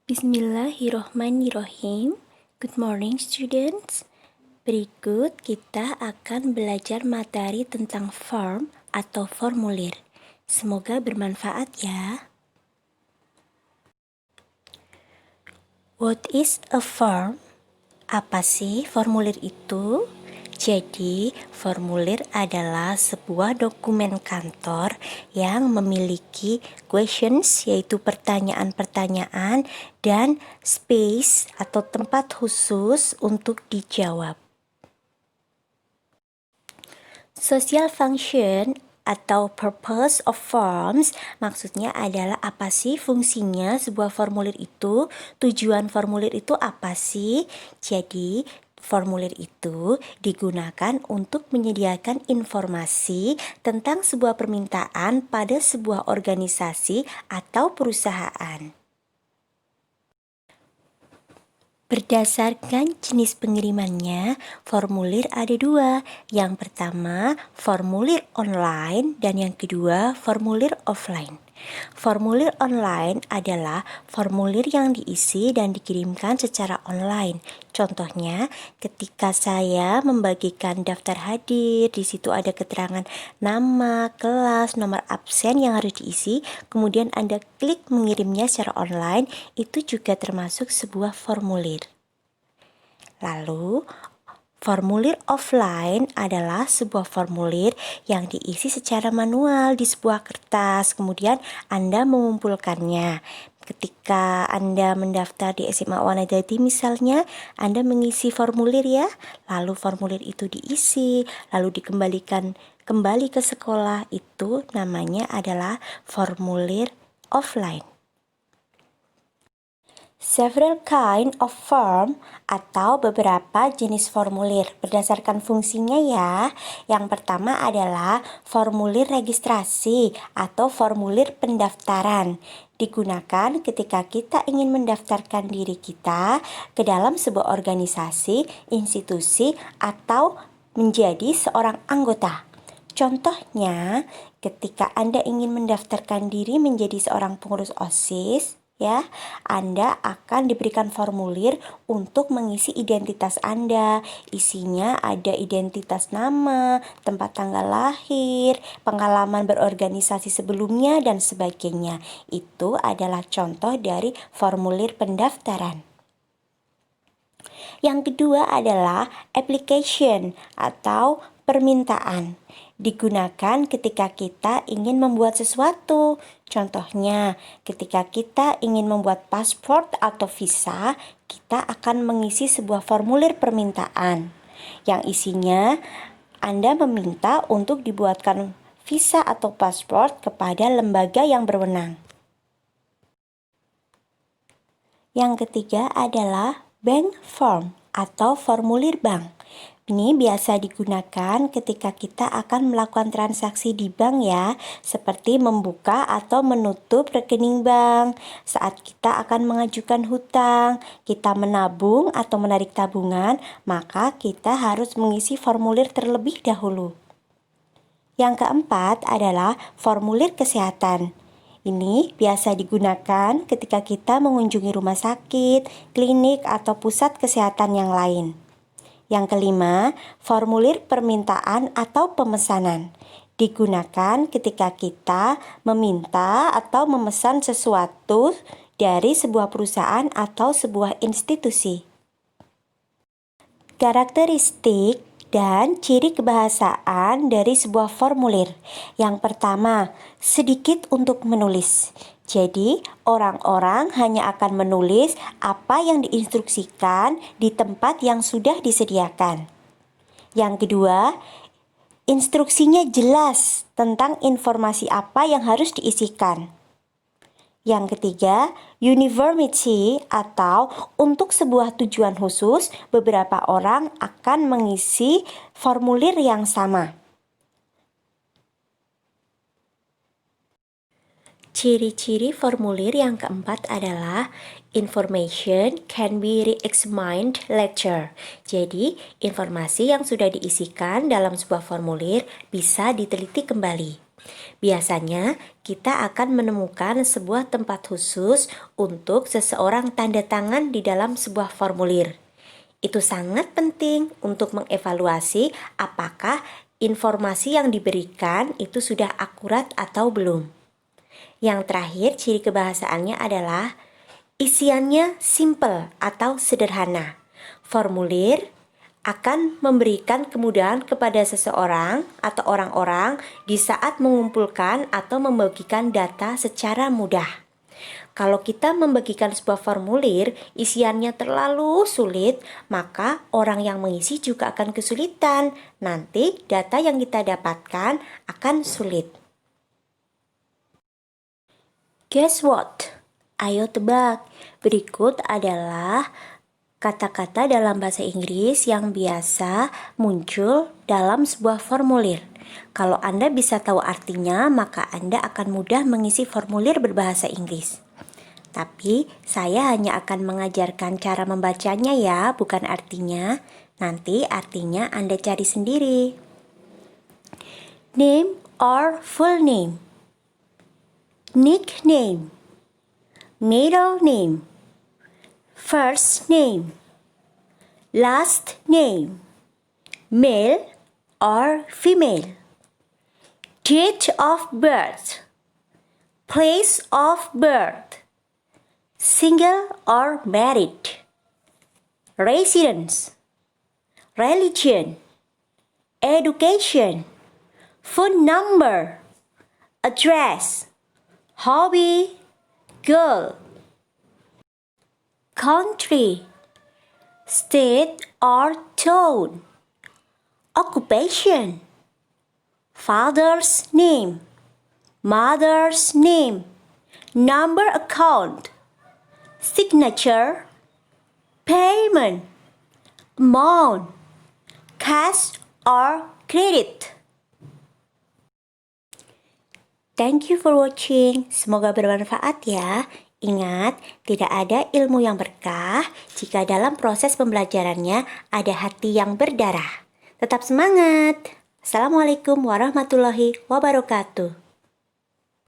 Bismillahirrohmanirrohim. Good morning students. Berikut kita akan belajar materi tentang form atau formulir. Semoga bermanfaat ya. What is a form? Apa sih formulir itu? Jadi, formulir adalah sebuah dokumen kantor yang memiliki questions, yaitu pertanyaan-pertanyaan, dan space atau tempat khusus untuk dijawab. Social function atau purpose of forms maksudnya adalah apa sih fungsinya sebuah formulir itu, tujuan formulir itu apa sih. Jadi formulir itu digunakan untuk menyediakan informasi tentang sebuah permintaan pada sebuah organisasi atau perusahaan. Berdasarkan jenis pengirimannya, formulir ada dua. Yang pertama, formulir online, dan yang kedua, formulir offline. Formulir online adalah formulir yang diisi dan dikirimkan secara online. Contohnya, ketika saya membagikan daftar hadir, di situ ada keterangan nama, kelas, nomor absen yang harus diisi, kemudian Anda klik mengirimnya secara online, itu juga termasuk sebuah formulir. Lalu, formulir offline adalah sebuah formulir yang diisi secara manual di sebuah kertas, kemudian Anda mengumpulkannya. Ketika Anda mendaftar di SMA Wanajati misalnya, Anda mengisi formulir ya, lalu formulir itu diisi, lalu dikembalikan kembali ke sekolah, itu namanya adalah formulir offline. Several kind of form atau beberapa jenis formulir berdasarkan fungsinya ya. Yang pertama adalah formulir registrasi atau formulir pendaftaran. Digunakan ketika kita ingin mendaftarkan diri kita ke dalam sebuah organisasi, institusi, atau menjadi seorang anggota. Contohnya, ketika Anda ingin mendaftarkan diri menjadi seorang pengurus OSIS, ya, Anda akan diberikan formulir untuk mengisi identitas Anda. Isinya ada identitas nama, tempat tanggal lahir, pengalaman berorganisasi sebelumnya, dan sebagainya. Itu adalah contoh dari formulir pendaftaran. Yang kedua adalah application atau permintaan. Digunakan ketika kita ingin membuat sesuatu. Contohnya, ketika kita ingin membuat paspor atau visa, kita akan mengisi sebuah formulir permintaan yang isinya Anda meminta untuk dibuatkan visa atau paspor kepada lembaga yang berwenang. Yang ketiga adalah bank form atau formulir bank. Ini biasa digunakan ketika kita akan melakukan transaksi di bank ya, seperti membuka atau menutup rekening bank, saat kita akan mengajukan hutang, kita menabung atau menarik tabungan, maka kita harus mengisi formulir terlebih dahulu. Yang keempat adalah formulir kesehatan. Ini biasa digunakan ketika kita mengunjungi rumah sakit, klinik, atau pusat kesehatan yang lain. Yang kelima, formulir permintaan atau pemesanan. Digunakan ketika kita meminta atau memesan sesuatu dari sebuah perusahaan atau sebuah institusi. Karakteristik dan ciri kebahasaan dari sebuah formulir. Yang pertama, sedikit untuk menulis. Jadi, orang-orang hanya akan menulis apa yang diinstruksikan di tempat yang sudah disediakan. Yang kedua, instruksinya jelas tentang informasi apa yang harus diisikan. Yang ketiga, uniformity atau untuk sebuah tujuan khusus, beberapa orang akan mengisi formulir yang sama. Ciri-ciri formulir yang keempat adalah information can be re-examined later. Jadi, informasi yang sudah diisikan dalam sebuah formulir bisa diteliti kembali. Biasanya, kita akan menemukan sebuah tempat khusus untuk seseorang tanda tangan di dalam sebuah formulir. Itu sangat penting untuk mengevaluasi apakah informasi yang diberikan itu sudah akurat atau belum. Yang terakhir, ciri kebahasaannya adalah isiannya simple atau sederhana. Formulir akan memberikan kemudahan kepada seseorang atau orang-orang di saat mengumpulkan atau membagikan data secara mudah. Kalau kita membagikan sebuah formulir, isiannya terlalu sulit, maka orang yang mengisi juga akan kesulitan. Nanti data yang kita dapatkan akan sulit. Guess what? Ayo tebak. Berikut adalah kata-kata dalam bahasa Inggris yang biasa muncul dalam sebuah formulir. Kalau Anda bisa tahu artinya, maka Anda akan mudah mengisi formulir berbahasa Inggris. Tapi saya hanya akan mengajarkan cara membacanya ya, bukan artinya. Nanti artinya Anda cari sendiri. Name or full name. Nickname. Middle name. First name, last name, male or female, date of birth, place of birth, single or married, residence, religion, education, phone number, address, hobby, goal, country, state or town, occupation, father's name, mother's name, number account, signature, payment, amount, cash or credit. Thank you for watching. Semoga bermanfaat ya. Ingat, tidak ada ilmu yang berkah jika dalam proses pembelajarannya ada hati yang berdarah. Tetap semangat. Assalamualaikum warahmatullahi wabarakatuh.